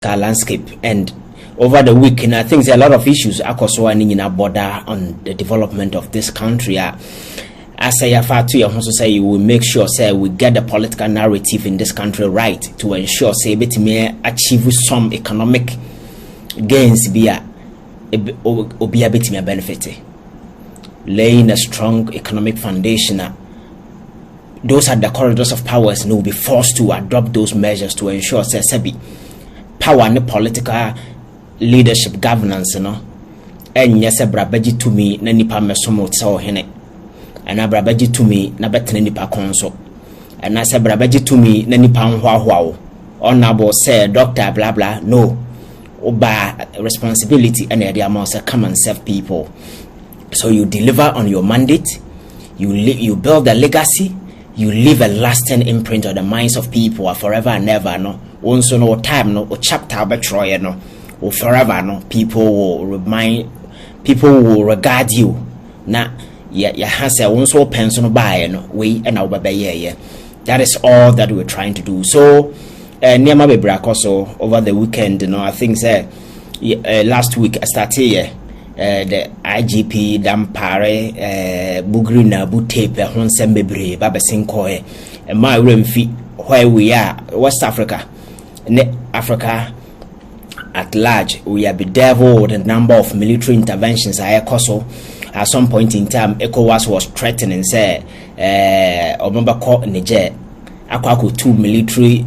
landscape. And over the week, and I think there are a lot of issues in our border on the development of this country. As I have to also say, we will make sure say we get the political narrative in this country right to ensure say we may achieve some economic gains via a bit me benefit. Laying a strong economic foundation. Those are the corridors of powers and will be forced to adopt those measures to ensure say power and political leadership governance, and yes, a brabaji to me, Nanipa Mesomo Sao Hene, and a brabaji to me, Nabat Nipa Conso, and I said brabaji to me, Nanipa Wow, honorable say doctor, blah blah, no, by responsibility and the amount of come and serve people. So you deliver on your mandate, you build a legacy, you leave a lasting imprint on the minds of people forever and ever, no. Once no time, no, or chapter betroy, no, or forever, no, people will regard you. Now, yeah, has a once or pension buy, no, we and our baby, yeah. That is all that we're trying to do. So, near my baby, also over the weekend, I think last week I started here. The IGP Dampare Bugrina Butepe Honsembebre Baba Sinkoe and my room feet where we are, West Africa, Africa at large. We are bedeviled with a number of military interventions. I also at some point in time ECOWAS was threatening say Obamba caught Niger Akwaku 2 military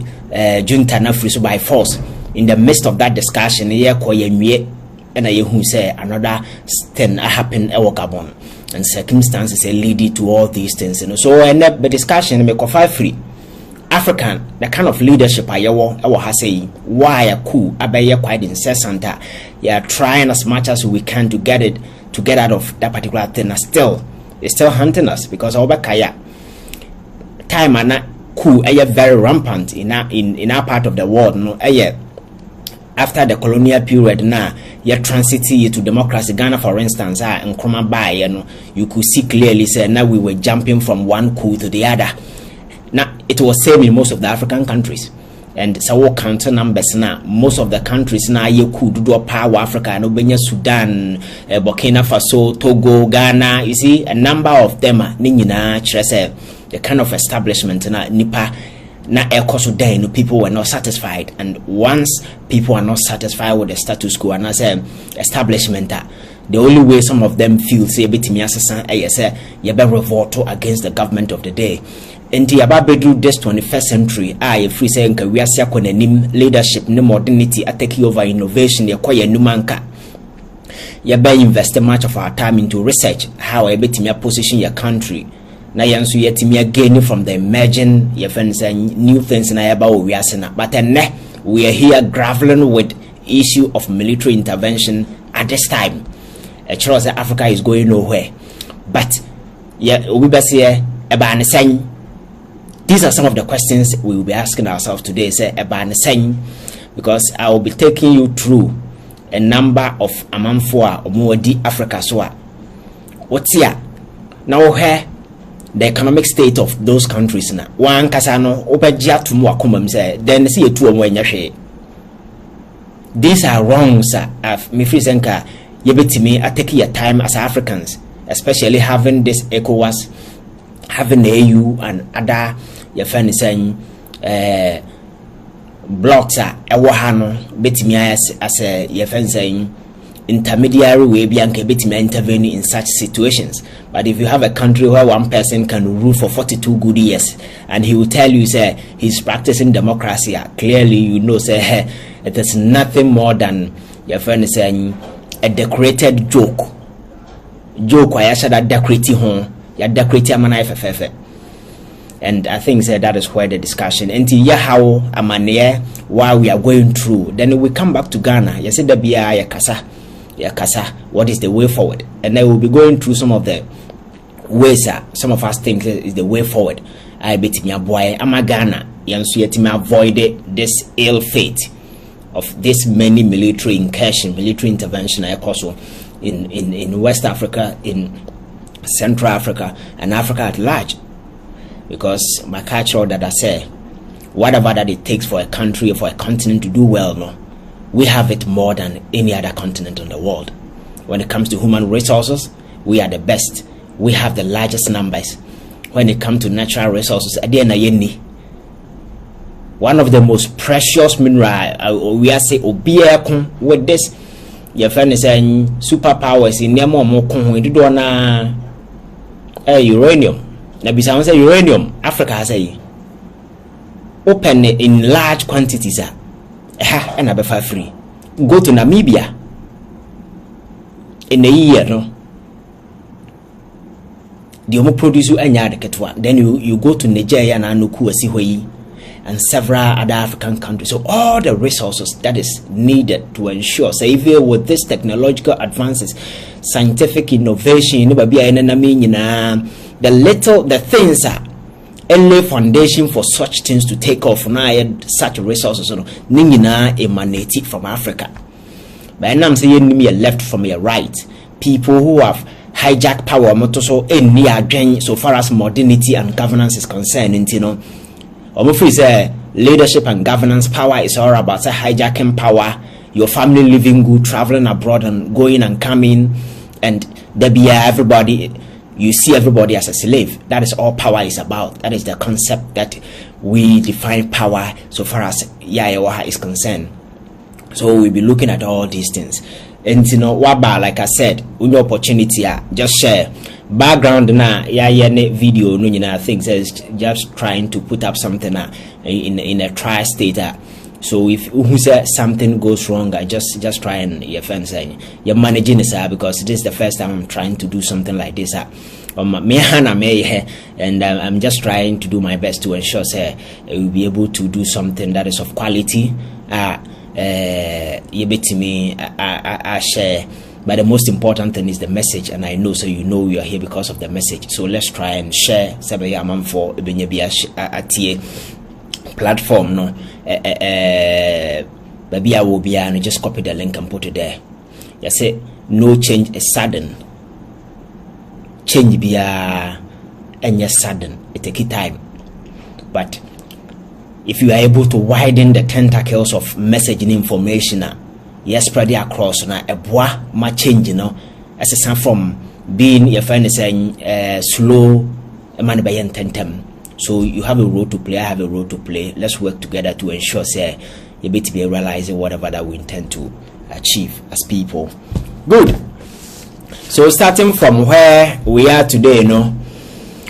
junta na free by force. In the midst of that discussion, and I who say another thing happened at Gabon, and circumstances lead to all these things. So the discussion make free African, the kind of leadership I say why a coup abaye quite incessant. You are trying as much as we can to get out of that particular thing. It's still hunting us because our kaya time and coup are very rampant in our part of the world. No, after the colonial period now, your transit to democracy. Ghana, for instance, and Nkrumah by, you could see clearly say now we were jumping from one coup to the other. Now it was same in most of the African countries, and so what counter numbers now. Most of the countries now you could do a power Africa, no Benya, Sudan, Burkina Faso, Togo, Ghana. You see a number of them. The kind of establishment na nipa. Na people were not satisfied, and once people are not satisfied with the status quo and as establishment, the only way some of them feel say you better revolt against the government of the day. And the ababedu this 21st century, free saying we are leadership, no modernity, taking over innovation, you acquire numanka. You better invest much of our time into research, how I bet me position your country. Na yansu yetimi gain from the emerging new things na about we are saying, but we are here grappling with issue of military intervention at this time. Across Africa is going nowhere, but we be say these are some of the questions we will be asking ourselves today. Say because I will be taking you through a number of amanfoa or more Africa. So what's here now here? The economic state of those countries na one kasano obejia to mu akomam say then see etu omo anyahwe. These are wrong, sir. Me free senka yebetimi take your time as Africans, especially having this ECOWAS, having AU and other your friend saying blocks are ewahano betimi as your friend saying intermediary way be and intervene in such situations. But if you have a country where one person can rule for 42 good years and he will tell you say he's practicing democracy, clearly you know say it is nothing more than your friend is saying a decorated joke why should that decorating home ya decorating amana ffff. And I think that is where the discussion until how amane why we are going through. Then we come back to Ghana. You said the BI kasa. What is the way forward? And I will be going through some of the ways some of us think is the way forward. I bet me boy I'm Ghana yansu yetimi avoid this ill fate of this many military incursion, military intervention also in West Africa, in Central Africa and Africa at large. Because my culture that I say whatever that it takes for a country or for a continent to do well, no, we have it more than any other continent in the world. When it comes to human resources, we are the best. We have the largest numbers. When it comes to natural resources, one of the most precious mineral, we are saying with this, your friend is saying superpowers in uranium. Now, say uranium, Africa has a open in large quantities. And I be free. Go to Namibia in a year, no. The omo produce you ketwa. Then you go to Nigeria and Anuku and several other African countries. So all the resources that is needed to ensure, say, even with this technological advances, scientific innovation, the things are only foundation for such things to take off. Now, such resources, emanate from Africa. But now I'm saying me left from your right. People who have hijacked power, so far as modernity and governance is concerned, leadership and governance power is all about hijacking power, your family living good, traveling abroad and going and coming, and there be everybody. You see everybody as a slave. That is all power is about. That is the concept that we define power so far as Yayawaha is concerned. So we'll be looking at all these things. And waba, like I said, with opportunity, just share background na video things is just trying to put up something in a tri-state. So if something goes wrong, I just try and you're managing this because this is the first time I'm trying to do something like this. And I'm just trying to do my best to ensure we'll be able to do something that is of quality. I share. But the most important thing is the message, and I know, so you know you are here because of the message. So let's try and share. For platform, no. Maybe I will be and just copy the link and put it there. You say no change is sudden. Change be and yes sudden. It take time. But if you are able to widen the tentacles of messaging information, yes, spread it across now. A bois ma change, as a sign from being your friend is saying slow, a man by tentem. So you have a role to play. I have a role to play. Let's work together to ensure you be to be realizing whatever that we intend to achieve as people. Good. So starting from where we are today,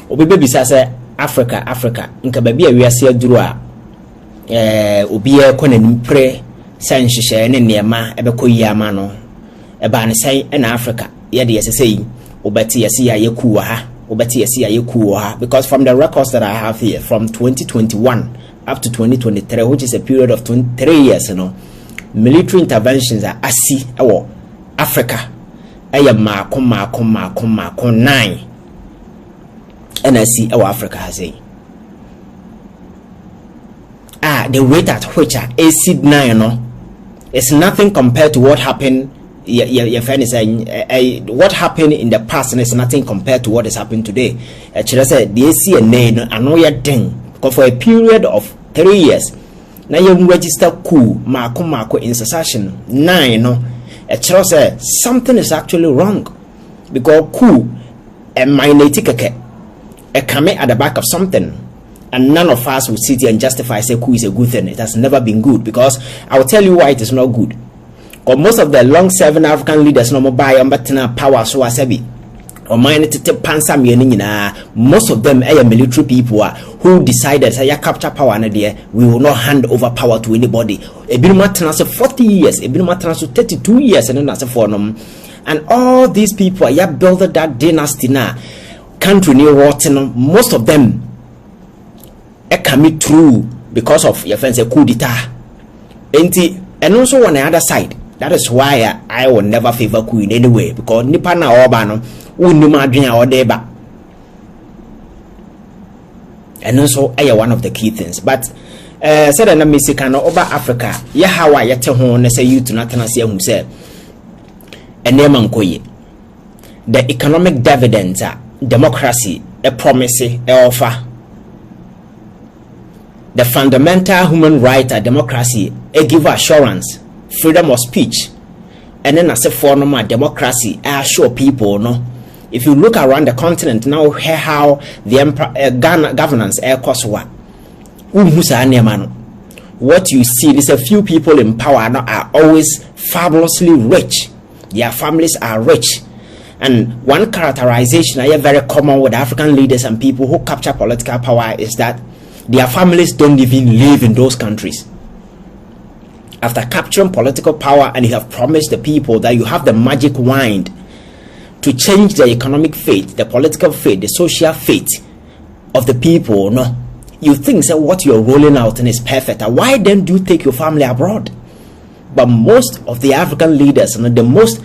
Obi baby says Africa. Inka baby we are see duru obi e ko nanim pre san hihye ne nema ebeko yama no eba ne sai na Africa ye de yesesei obati yesi ya yeku wa ha because from the records that I have here from 2021 up to 2023, which is a period of 23 years, military interventions are asi awo Africa aya mako 9 and I see our Africa has the rate at which exceed 9 it's nothing compared to what happened. Your friend is saying what happened in the past and it's nothing compared to what is happening today. Actually, said the CNA and no thing because for a period of 3 years now you register coup mako in succession 9 actually said something is actually wrong because coup a magnetic a coming at the back of something. And none of us will sit here and justify say coup is a good thing. It has never been good because I will tell you why it is not good. Because most of the long-serving African leaders no more buy power so asabi. Or most of them are military people who decided say capture power and we will not hand over power to anybody. A bit more 40 years, a bit more 32 years, and then for them. And all these people are built that dynasty now. Country near rotten, most of them coming through because of your friends a coup d'etat. And also on the other side, that is why I will never favor coup in any way because nipa na obano unuma adwenya odeba. And also one of the key things. But said na Mexico no over Africa ya hawa ya te ho na say you to natana say hu say enema nkoye. The economic dividends democracy a promise a offer. The fundamental human right democracy a give assurance freedom of speech, and then as a form of democracy, I assure people, no. If you look around the continent now, hear how the Ghana governance costs what. What you see is a few people in power now are always fabulously rich. Their families are rich. And one characterization I very common with African leaders and people who capture political power is that their families don't even live in those countries. After capturing political power, and you have promised the people that you have the magic wand to change the economic fate, the political fate, the social fate of the people, no, you think that what you're rolling out is perfect. Why then do you take your family abroad? But most of the African leaders, the most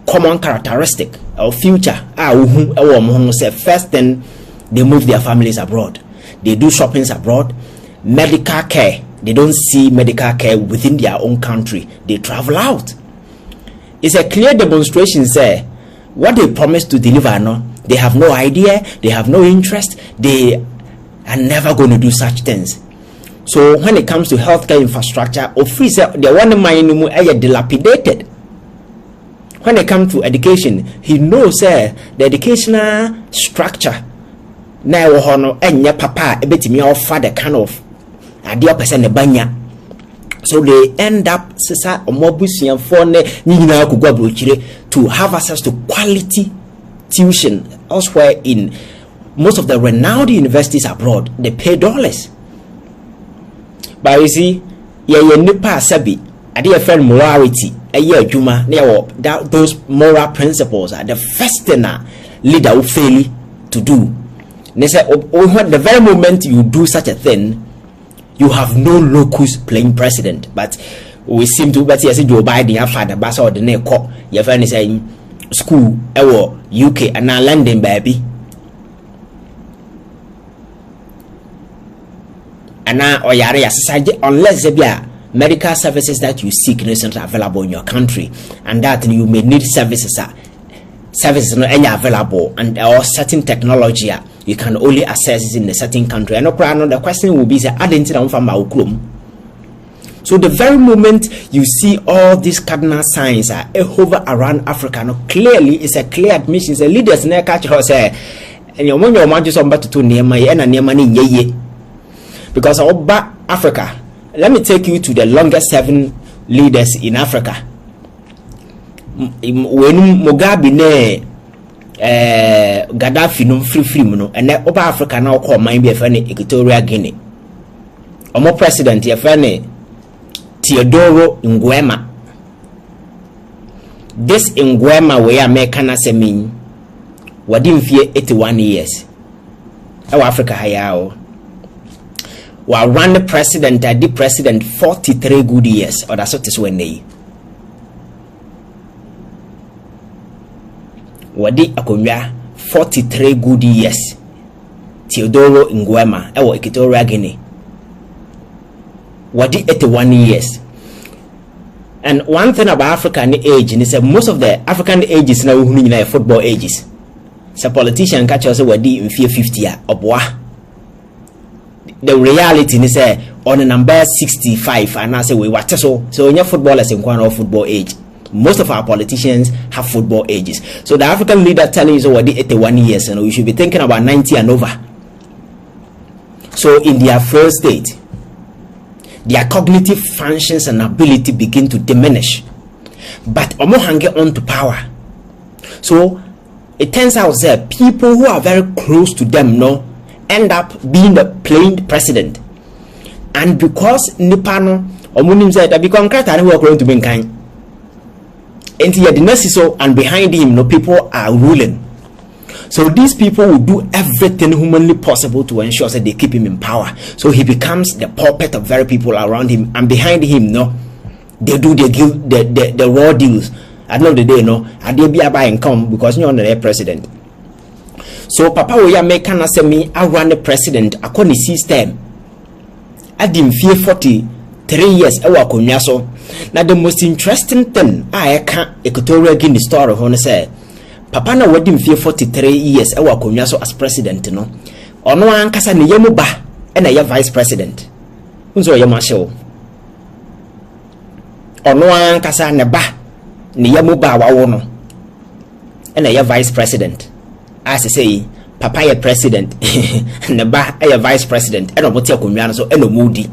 common characteristic of future first then they move their families abroad. They do shoppings abroad. Medical care, they don't see medical care within their own country. They travel out. It's a clear demonstration, sir. What they promise to deliver, no, they have no idea, they have no interest, they are never going to do such things. So when it comes to healthcare infrastructure, the one mind dilapidated. When it comes to education, he knows the educational structure now enya papa ebetimi offer the kind of idea person banya. So they end up to have access to quality tuition elsewhere in most of the renowned universities abroad. They pay dollars. But you see, nipa sabi ade friend morality juma those moral principles are the first thing a leader will fail to do. They say the very moment you do such a thing, you have no locus playing president. But we seem to bet yes Joe Biden your father basa or the name call your friend is saying school UK and now London baby. And now or unless there be medical services that you seek isn't available in your country, and that you may need services not any available, and or certain technology you can only access it in a certain country. And the question will be so the very moment you see all these cardinal signs hover around Africa, no, clearly it's a clear admission. The leaders near catch her say, and your money just about to near my and near money ye. Because about Africa, let me take you to the longest 7 leaders in Africa. When Mugabe ne Gaddafi no free no, and then over Africa now call mine be a friend Equatorial Guinea. Omo president your friend Teodoro Nguema. This Nguema we American as a mean wadim fie 81 years. Our Africa hayao. While run the president, I did president 43 good years, or that's what is when they Wadi Akonya 43 good years. Teodoro Nguema, Equatorial Guinea. Wadi 81 years. And one thing about African age is that most of the African ages now football ages. So politician catch us Wadi in 50 or the reality is on a number 65 and I say we watch so when your footballers in one of football age, most of our politicians have football ages. So the African leader telling you already 81 years and we should be thinking about 90 and over. So in their first state, their cognitive functions and ability begin to diminish, but omo hang on to power. So it turns out that people who are very close to them end up being the playing president. And because Nipano or Munim said that become crata who are going to be kind. And behind him, people are ruling. So these people will do everything humanly possible to ensure that they keep him in power. So he becomes the puppet of very people around him, and behind him, they do the raw deals. At the end of the day, and they be a buy and come because you're the president. So Papa we are making us me I run the president according to system. I didn't fear 43 years so. Now the most interesting thing I can't Equatorial Guinea story when I say Papa na wedding fear 43 years so as president no. Ono ankasa ne yemu ba na ye vice president. Unzo ye masho. ono ankasa ne ba ne yamu ba wawo no ena ye vice president as say papa ye president ne ba ye vice president ena obote akonwa no so ena mudi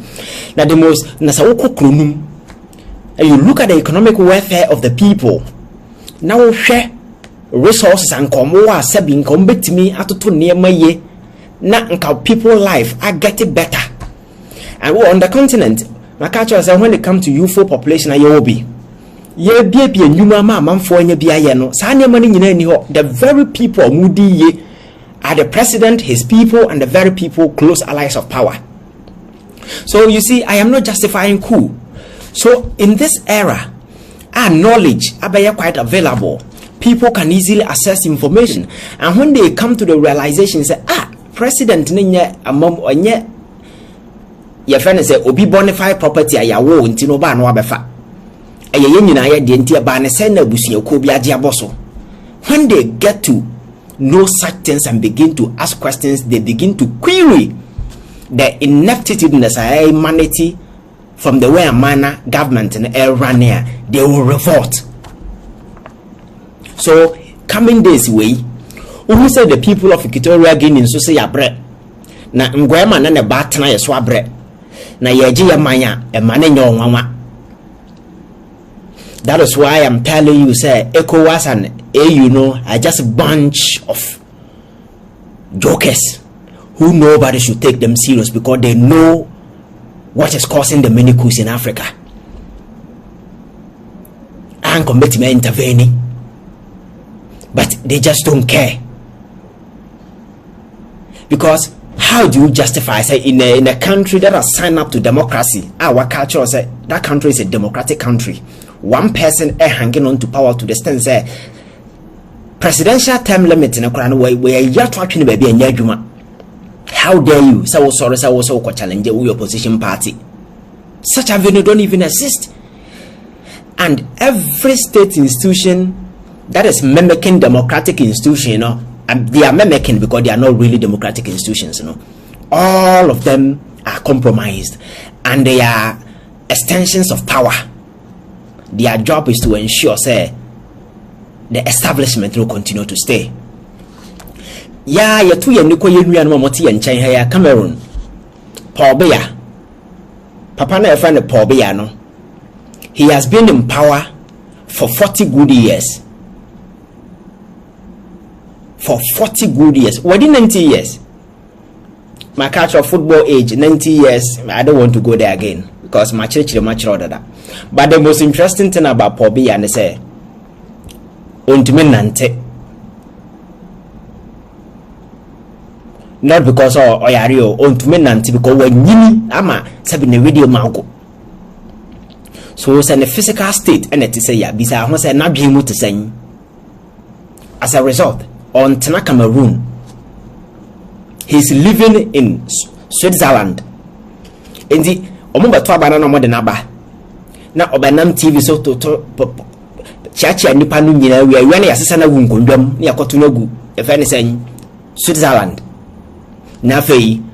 na the most na sa wokokronum and you look at the economic welfare of the people now share resources and komo wa sabi nkom betimi atoto niema ye na nka people life are getting better. And on the continent makacho say when it comes to UFO population aye obi ye bia nyuma ma manfo anya bia ye no sa niema ni nyina ni ho the very people mudi ye are the president, his people, and the very people close allies of power. So you see, I am not justifying coup. So in this era, our knowledge are quite available. People can easily access information, and when they come to the realization, say, president ninya amom onye your friend say obi bonify property ayawo ntino ba no abefa eye nyina ye de ntia ba ne se na busuako bi age aboso. When they get to know such things and begin to ask questions, they begin to query the ineptitudeness and humanity from the way a manner government and run here. They will revolt. So coming this way, who say the people of Equatorial Guinea so say abre na ngwema na ne batna ye so abre na yeji ya manya e mane nyo nwanwa. That is why I'm telling you, say ECOWAS and AU are just a bunch of jokers who nobody should take them serious because they know what is causing the many coups in Africa. And committing intervening, but they just don't care. Because how do you justify, say, in a country that has signed up to democracy, our culture say that country is a democratic country, one person hanging on to power to the extent say presidential term limit in a crown where you're talking about being Yajuma. How dare you? So sorry, so challenge your opposition party. Such avenue don't even exist. And every state institution that is mimicking democratic institution, and they are mimicking because they are not really democratic institutions, all of them are compromised and they are extensions of power. Their job is to ensure, say, the establishment will continue to stay. Yeah, you two and Moti and China, Cameroon. Paul Beya. Papa na friend of Paul Beya, no. He has been in power for 40 good years. For 40 good years. Within 90 years. My culture football age, 90 years. I don't want to go there again. Because my church is much older than that. But the most interesting thing about Paul Biya and say, not because Oyario, Ontumenante, because when Yini Ama Sabine video Mago. So it's in a physical state, and it is a Bisa was a Nabimu to sing. As a result, on Tana Cameroon, he's living in Switzerland. In the Omumba Twabana more than Abba. Na Obanam TV so to Chachi and Nipanu, we are running a Sasana Wungundum near Cotonogu, if anything, Switzerland. Nafei,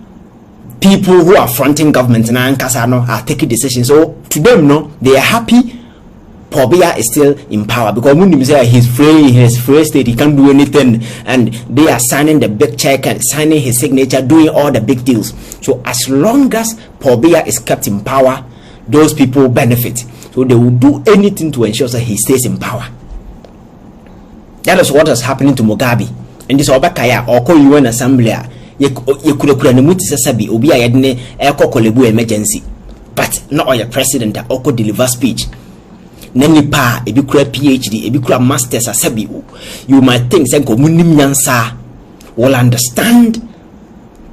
people who are fronting government and Kasano are taking decisions. So to them, no, they are happy. Paul Biya is still in power because when say he's free, he's free state, he can't do anything, and they are signing the big check and signing his signature, doing all the big deals. So as long as Paul Biya is kept in power, those people benefit. So they will do anything to ensure that he stays in power. That is what is happening to Mugabe. And this Obakaya or call UN assembly. You could have sabi obi a yadne eko kolebu emergency, but not all your president that oko deliver speech. Nani pa ebi kura PhD, ebi kura masters asabi. You might think say komunim nyansa will understand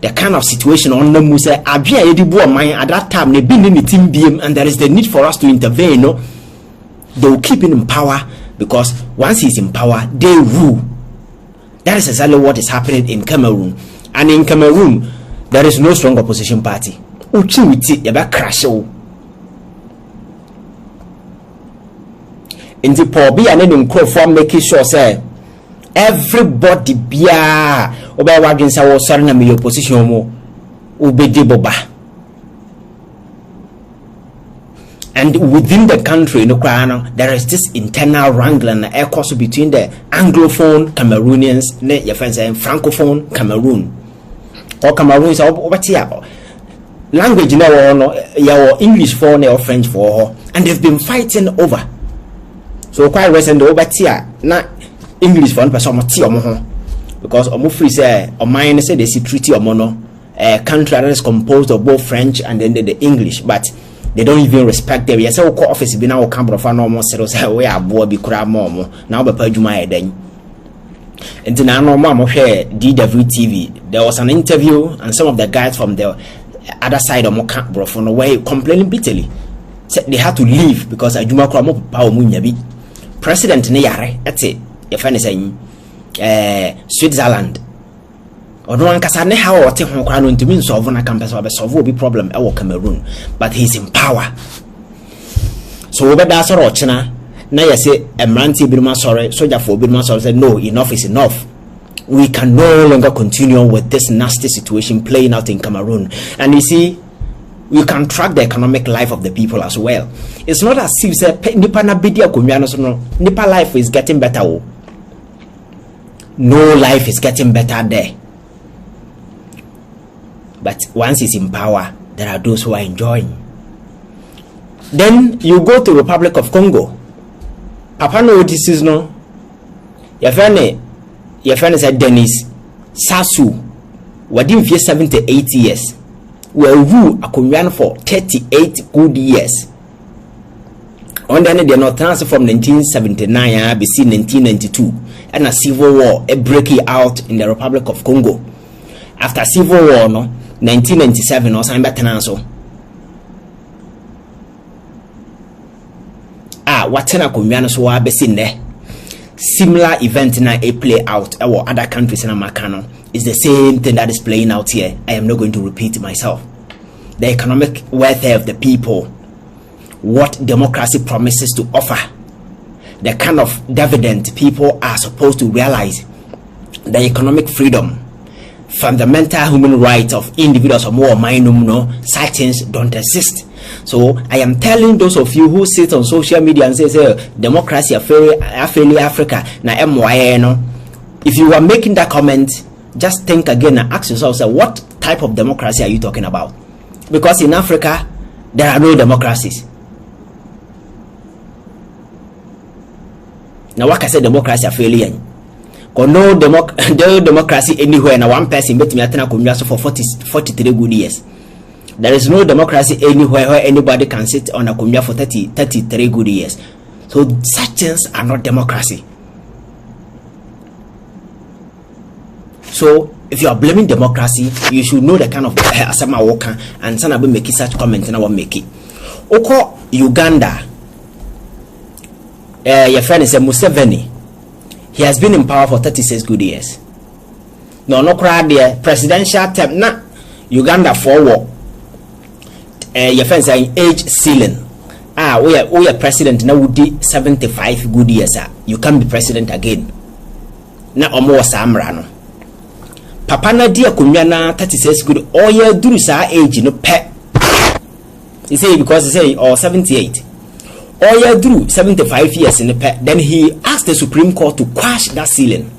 the kind of situation on the Musa abia edibu man at that time ne bin in the team BM, and there is the need for us to intervene. No, they will keep him in power because once he's in power, they rule. That is exactly what is happening in Cameroon. And in Cameroon, there is no strong opposition party. Uchi witi yaba crash o. In the Paul Biya and in Crawford making sure say everybody biya oba wadin sa wo sori na me opposition mo obedi boba. And within the country, there is this internal wrangling between the Anglophone Cameroonians and Francophone Cameroon. Or Cameroon is language your English for or French for, and they've been fighting over. So quite recently over here, not English for person because free say or mine say they see treaty or mono a country that is composed of both French and then the English, but they don't even respect them. Yes, our office be now camera for no more say we are boy be crab more now be pajuma then. And then I know mama share DW TV. There was an interview and some of the guys from the other side of Mokambro from away complaining bitterly. Said they had to leave because Ajuma Kramo Pao Munyabi. President Neyare, that's it. Your friend is saying Switzerland. Or no one can say how or take home crown to mean solve on a campus of a solve be problem our Cameroon, but he's in power. So over that's a rochina. Now you say a Manti Birma sorry, soldier for Birma sorry said no, enough is enough. We can no longer continue with this nasty situation playing out in Cameroon. And you see, we can track the economic life of the people as well. It's not as if Nipa life is getting better. No life is getting better there. But once he's in power, there are those who are enjoying. Then you go to Republic of Congo. Papa no this is no. Your friend said Dennis Sassou. Wadim for 78 years. Well, you are for 38 good years. On the end, they are not transferred from 1979 BC 1992, and a civil war breaking out in the Republic of Congo. After civil war, 1997 or something better so. What na kunwiano so wa besin there. Similar event na a play out or other countries in Amakano is the same thing that is playing out here. I am not going to repeat myself. The economic welfare of the people, what democracy promises to offer, the kind of dividend people are supposed to realize, the economic freedom, fundamental human rights of individuals or more minor, such things don't exist. So I am telling those of you who sit on social media and say democracy fairly Africa na MYN. If you are making that comment, just think again and ask yourself, what type of democracy are you talking about? Because in Africa there are no democracies. Now what I say democracy fairly no democracy anywhere na one person bet me atena konwa for 43 good years. There is no democracy anywhere where anybody can sit on a konwa for 33 good years. So such things are not democracy. So if you are blaming democracy, you should know the kind of asama woka and sana be make such comment na one make it. Oko Uganda, your friend is Museveni. He has been in power for 36 good years. No crowd there. Presidential term na Uganda forward. Your friends are in age ceiling. We are president now would 75 good years. You can't be president again. Na omo samrano. Papa na dia kunyana 36 good. All year do sa age no pe. He say because he say or 78. All year through 75 years in the pet. Then he asked the Supreme Court to quash that ceiling.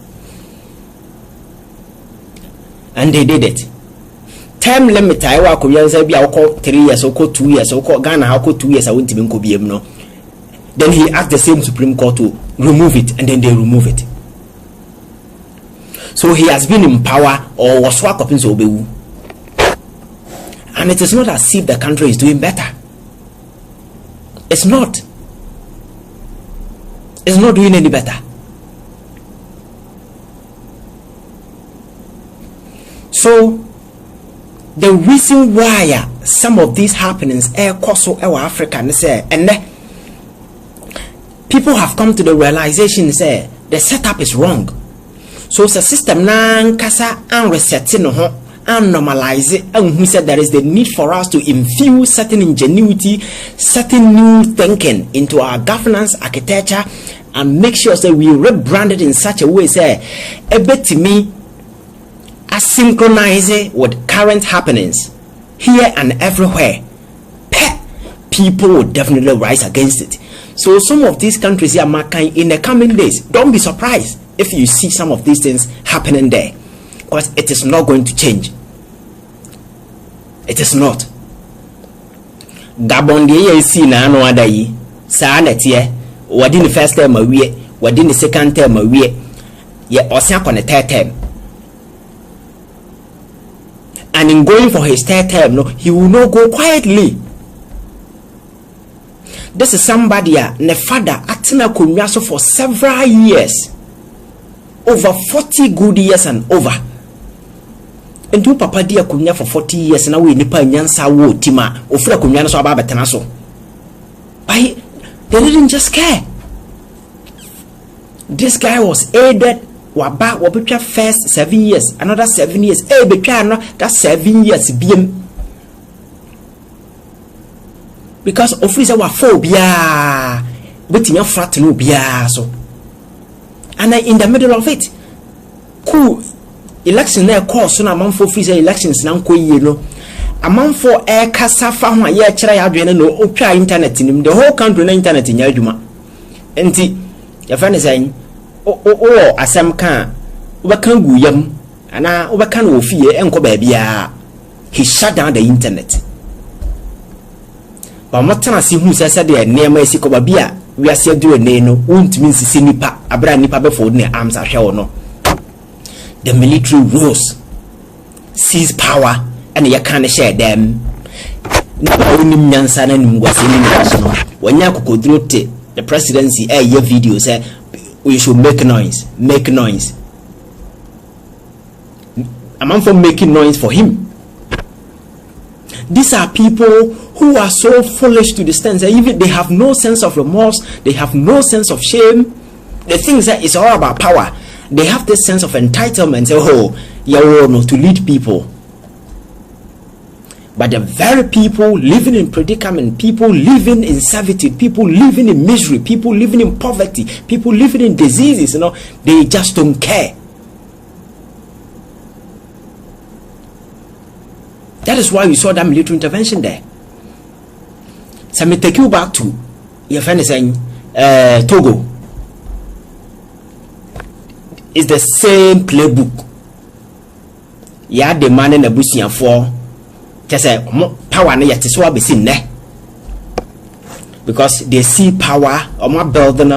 And they did it. Term limit I work with 3 years or 2 years or Ghana how 2 years I went to be no. Then he asked the same Supreme Court to remove it, and then they remove it. So he has been in power or was swap up in Sobewu. And it is not as if the country is doing better. It's not. It's not doing any better. So the reason why some of these happenings Africa and say and people have come to the realization say the setup is wrong. So the system nan kasa and resetting and normalize it, and he said there is the need for us to infuse certain ingenuity, certain new thinking into our governance architecture, and make sure that we rebrand it in such a way say a bit to me asynchronize it with current happenings here and everywhere. people will definitely rise against it. So some of these countries here, in the coming days, don't be surprised if you see some of these things happening there, because it is not going to change. It is not. Gabon the see na no other yi sa na tie wadi the first term awie wadi the second term awie ye osia kon the third term, and in going for his third term, no, he will not go quietly. This is somebody ne father atina konyaso for several years, over 40 good years and over. And do papa dia kunya for 40 years na we nipa nyansa wo tima ofura kunya no so aba betena so. But they didn't just care. This guy was aided waba wabetwa first 7 years, another 7 years, betwa no that 7 years biem, because officer wa phobia betimi afrat no bia so. And in the middle of it, cool election na course na manfo free elections na nko yie no, amanfo kasa fa ho aye kire ya adwene no otwa internet nim, the whole country na internet nya adwuma enti ya fa ne san o asem kan obekan guyam ana obekan wo fie enko ba bia. He shut down the internet. Ba motana si hu sasa de nema esi ko ba bia wi ase adure ne no untimi nsisi nipa abra nipa be for ne arms ahwe wo no. The military rose, seized power, and you can't share them. Now, when you could the presidency, your video say we should make noise, make noise. A man for making noise for him. These are people who are so foolish to the extent that even they have no sense of remorse, they have no sense of shame. The things that it's all about power. They have this sense of entitlement, say, oh, you're no to lead people. But the very people living in predicament, people living in servitude, people living in misery, people living in poverty, people living in diseases, they just don't care. That is why we saw that military intervention there. So me take you back to your friend is saying Togo. It's the same playbook. Ya demanding the busian for just a power na yet so be seen there. Because they see power or more building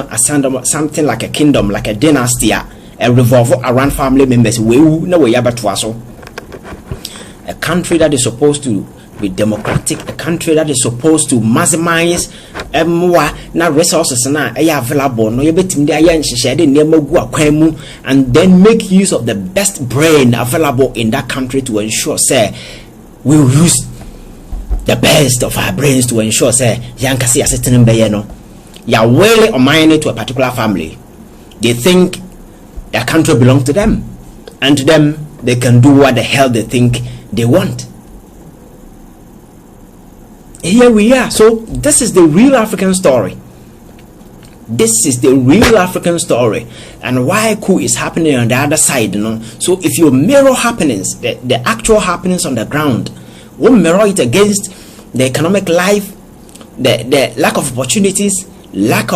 something like a kingdom, like a dynasty, a revolve around family members. We no way about a country that is supposed to be democratic, a country that is supposed to maximize na resources na available no yebetim de ayan shishede nemu gu akwanu, and then make use of the best brain available in that country to ensure say we will use the best of our brains to ensure say yankasi asetin be no ya wele or mine to a particular family. They think their country belongs to them, and to them they can do what the hell they think they want. Here we are. So this is the real African story. This is the real African story, and why coup is happening on the other side, So if you mirror happenings, the actual happenings on the ground, we'll mirror it against the economic life, the lack of opportunities, lack of